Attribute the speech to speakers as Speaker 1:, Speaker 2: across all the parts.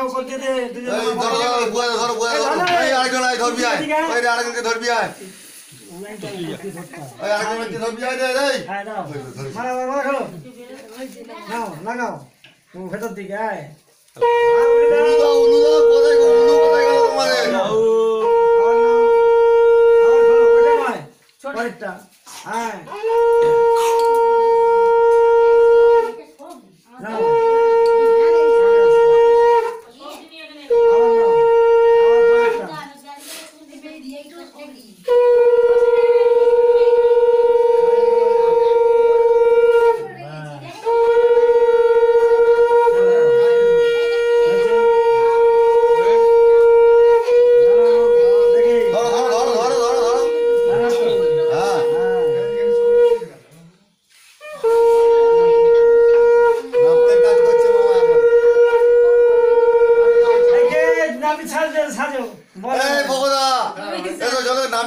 Speaker 1: টাকা উপর দিয়ে দে দুজন
Speaker 2: এই ধরো এই আরেকজন আয় ধরবি আয় ওই আরেকজনকে ধরবি আয় ওই আরেকজনকে ধরবি আয় রে
Speaker 1: হ্যাঁ দাও মারা মারা খেলো নাও লাগাও ও ভেতর দিকে আয়
Speaker 2: উলু দাও কোথায় গেল তোমারে
Speaker 1: ওটা নয় পরেরটা হ্যাঁ নাও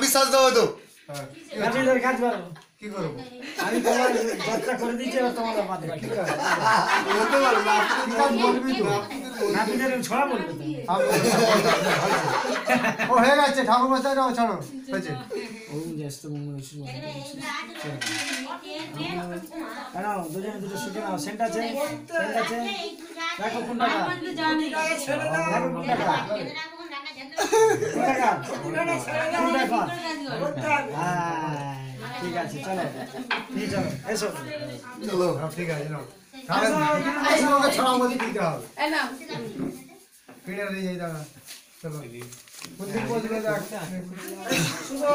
Speaker 2: বিশ্বাস দাও তো
Speaker 1: কাজ করো কি করবো আমি তোমার যাত্রা করে দিচ্ছি আর তোমার বাদে কি করবো বলতে পারো না কাজ বলবি তো নাপিতের ছড়া বলবে তো ও হয়ে গেছে ঠাকুর মশাই নাও ছাড়ো হয়েছে ওম জয়স্তু মঙ্গল শিব নাও দুজনে দুটো শুকে নাও সেন্ট আছে রাখো কোন টাকা রাখো কোন টাকা ঠিক আছে চলো নিয়ে চলো এসো চলো ঠিক আছে নাও ছড়া মধ্যে দিতে হবে চলো